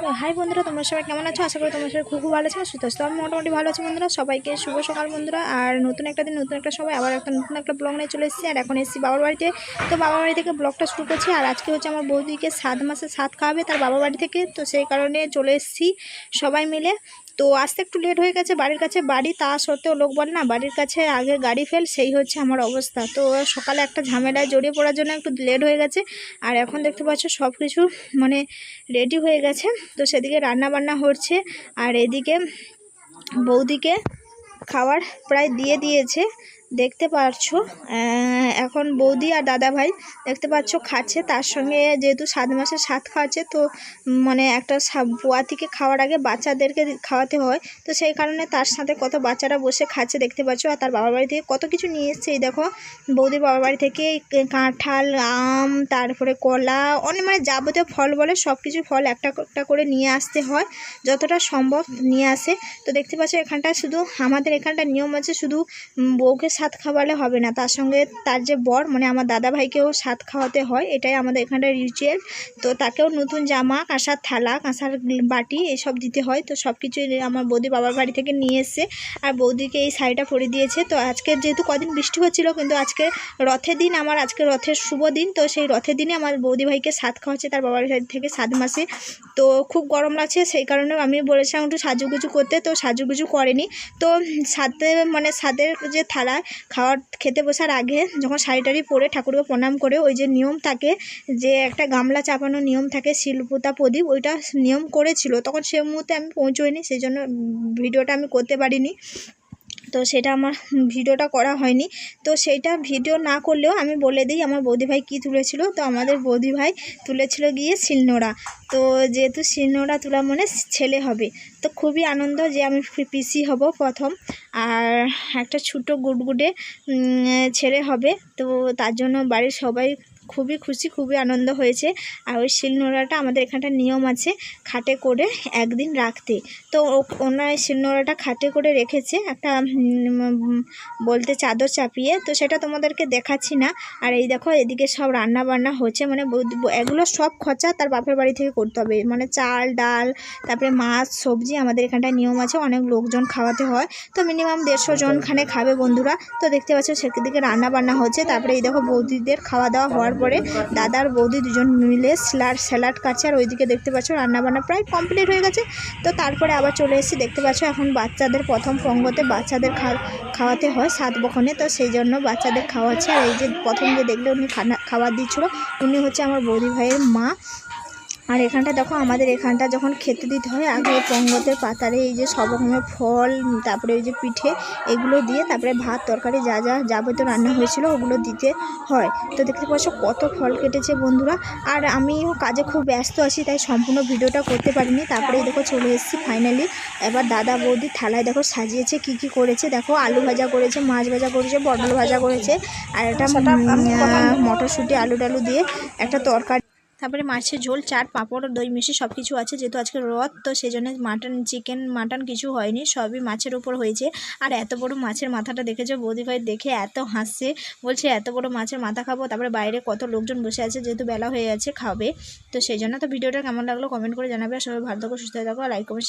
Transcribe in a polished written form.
তো হাই বন্ধুরা, তোমরা সবাই কেমন আছো? আশা করি তোমার সবাই খুব ভালো আছো, সুস্থ আছো। আমি মোটামুটি ভালো আছি বন্ধুরা। সবাইকে শুভ সকাল বন্ধুরা। আর নতুন একটা দিন, নতুন একটা সবাই, আবার নতুন একটা ব্লগ নিয়ে চলে এসেছি। আর এখন এসেছি বাবার বাড়িতে। তো বাবার বাড়ি থেকে ব্লগটা শুরু করছি। আর আজকে হচ্ছে আমার বৌদিকে 7 মাসে 7 খাওয়াবে তার বাবার বাড়ি থেকে। তো সেই কারণে চলে এসেছি সবাই মিলে। তো আসতে একটু লেট হয়ে গেছে, বাড়ির কাছে বাড়ি, তা সত্ত্বেও লোক বলে না বাড়ির কাছে আগে গাড়ি ফেল, সেই হচ্ছে আমার অবস্থা। তো সকালে একটা ঝামেলায় জড়িয়ে পড়ার জন্য একটু লেট হয়ে গেছে। আর এখন দেখতে পাচ্ছ সব কিছু মানে রেডি হয়ে গেছে। তো সেদিকে রান্না বান্না হচ্ছে, আর এদিকে বৌদিকে খাবার প্রায় দিয়ে দিয়েছে, দেখতে পাচ্ছো। এখন বৌদি আর দাদা ভাই দেখতে পাচ্ছ খাচ্ছে, তার সঙ্গে যেহেতু 7 মাসের 7 খাওয়াচ্ছে, তো মানে একটা বুয়া থেকে খাওয়ার আগে বাচ্চাদেরকে খাওয়াতে হয়। তো সেই কারণে তার সাথে কত বাচ্চারা বসে খাচ্ছে দেখতে পাচ্ছ। আর তার বাবার বাড়ি থেকে কত কিছু নিয়ে এসছে। এই দেখো বৌদির বাবার বাড়ি থেকে কাঁঠাল, আম, তারপরে কলা, অনেক মানে যাবতীয় ফল বলে সব কিছু ফল একটা একটা করে নিয়ে আসতে হয়, যতটা সম্ভব নিয়ে আসে। তো দেখতে পাচ্ছ এখানটায় শুধু আমাদের এখানটা নিয়ম আছে, শুধু বউকে 7 খাওয়ালে হবে না, তার সঙ্গে তার যে বর মানে আমার দাদা ভাইকেও 7 খাওয়াতে হয়। এটাই আমাদের এখানটা রিচুয়াল। তো তাকেও নতুন জামা, কাঁসার থালা, কাঁসার বাটি এসব দিতে হয়। তো সব কিছুই আমার বৌদি বাবার বাড়ি থেকে নিয়ে এসছে। আর বৌদিকে এই শাড়িটা পরে দিয়েছে। তো আজকে যেহেতু কদিন বৃষ্টি হচ্ছিল, কিন্তু আজকে রথের দিন, আমার আজকে রথের শুভ দিন। তো সেই রথের দিনে আমার বৌদি ভাইকে 7 খাওয়াচ্ছে তার বাবার বাড়ি থেকে 7 মাসে। তো খুব গরম লাগছে, সেই কারণে আমি বলেছিলাম একটু সাজুগুজু করতে, তো সাজুগুজু করেনি। তো সাথে মানে সাদের যে থালা খাওয়ার খেতে বসার আগে যখন শাড়ি টাড়ি পরে ঠাকুরকে প্রণাম করে, ওই যে নিয়ম থাকে যে একটা গামলা চাপানো নিয়ম থাকে, শিলপুতা প্রদীপ, ওইটা নিয়ম করেছিল। তখন সে মুহূর্তে আমি পৌঁছইনি, সেই জন্য ভিডিওটা আমি করতে পারিনি। তো সেটা আমার ভিডিওটা করা হয়নি। তো সেইটা ভিডিও না করলেও আমি বলে দিই আমার বৌদি ভাই কী তুলেছিল। তো আমাদের বৌদি ভাই তুলেছিল গিয়ে শিলনোড়া। তো যেহেতু শিলনোড়া তোলা মানে ছেলে হবে, তো খুবই আনন্দ যে আমি পিসি হব প্রথম, আর একটা ছোটো গুডগুডে ছেলে হবে। তো তার জন্য বাড়ির সবাই খুবই খুশি, খুবই আনন্দ হয়েছে। আর ওই শিলনোড়াটা আমাদের এখানটা নিয়ম আছে খাটে করে একদিন রাখতে। তো ওনার শিলনোড়াটা খাটে করে রেখেছে একটা বলতে চাদর চাপিয়ে। তো সেটা তোমাদেরকে দেখাচ্ছি না। আর এই দেখো এদিকে সব রান্না বান্না হচ্ছে, মানে এগুলো সব খরচা তার বাপের বাড়ি থেকে করতে হবে, মানে চাল ডাল, তারপরে মাছ সবজি। আমাদের এখানটায় নিয়ম আছে, অনেক লোকজন খাওয়াতে হয়। তো মিনিমাম 150 জনখানে খাবে বন্ধুরা। তো দেখতে পাচ্ছ সেদিকে রান্না বান্না হচ্ছে। তারপরে এই দেখো বৌদিদের খাওয়া দাওয়া হওয়ার পরে দাদা আর বৌদি দুজন মিলে স্যালাড কাটছে। আর ওইদিকে দেখতে পাচ্ছ রান্নাবান্না প্রায় কমপ্লিট হয়ে গেছে। তো তারপরে আবার চলে এসেছি, দেখতে পাচ্ছ এখন বাচ্চাদের প্রথম পঙ্গতে বাচ্চাদের খাওয়াতে হয় 7 বখনে। তো সেই জন্য বাচ্চাদের খাওয়াচ্ছে। আর এই যে প্রথম যে দেখলে উনি খাবার দিচ্ছিল, উনি হচ্ছে আমার বৌদি ভাইয়ের মা। আর এখানটা দেখো আমাদের এখানটা যখন খেতে দিতে হয় আগে পঙ্গতের পাতারে এই যে সব রকমের ফল, তারপরে এই যে পিঠে, এগুলো দিয়ে তারপরে ভাত তরকারি যা যা যাবতীয় রান্না হয়েছিল ওগুলো দিতে হয়। তো দেখতে পাচ্ছ কত ফল কেটেছে বন্ধুরা। আর আমিও কাজে খুব ব্যস্ত আছি, তাই সম্পূর্ণ ভিডিওটা করতে পারিনি। তারপরে দেখো চলে এসেছি ফাইনালি। এবার দাদা বৌদি থালায় দেখো সাজিয়েছে, কি কি করেছে দেখো। আলু ভাজা করেছে, মাছ ভাজা করেছে, পটল ভাজা করেছে, আর একটা মটরশুঁটি আলু টালু দিয়ে একটা তরকারি, তারপরে মাছের ঝোল, চাট, পাঁপড়, দই মিষ্টি সব কিছু আছে। যেহেতু আজকে রথ, তো সেই জন্য চিকেন মাটন কিছু হয়নি, সবই মাছের উপর হয়েছে। আর এত বড় মাছের মাথাটা দেখেছো বৌদি ভাই, দেখে এত হাসছে, বলছে এত বড় মাছের মাথা খাবো। তারপরে বাইরে কত লোকজন বসে আছে, যেহেতু বেলা হয়ে গেছে খাবে। তো সেই জন্য তো ভিডিওটা কেমন লাগলো কমেন্ট করে জানাবে। সবাই ভালো থাকো, সুস্থ থাকো, লাইক কমেন্ট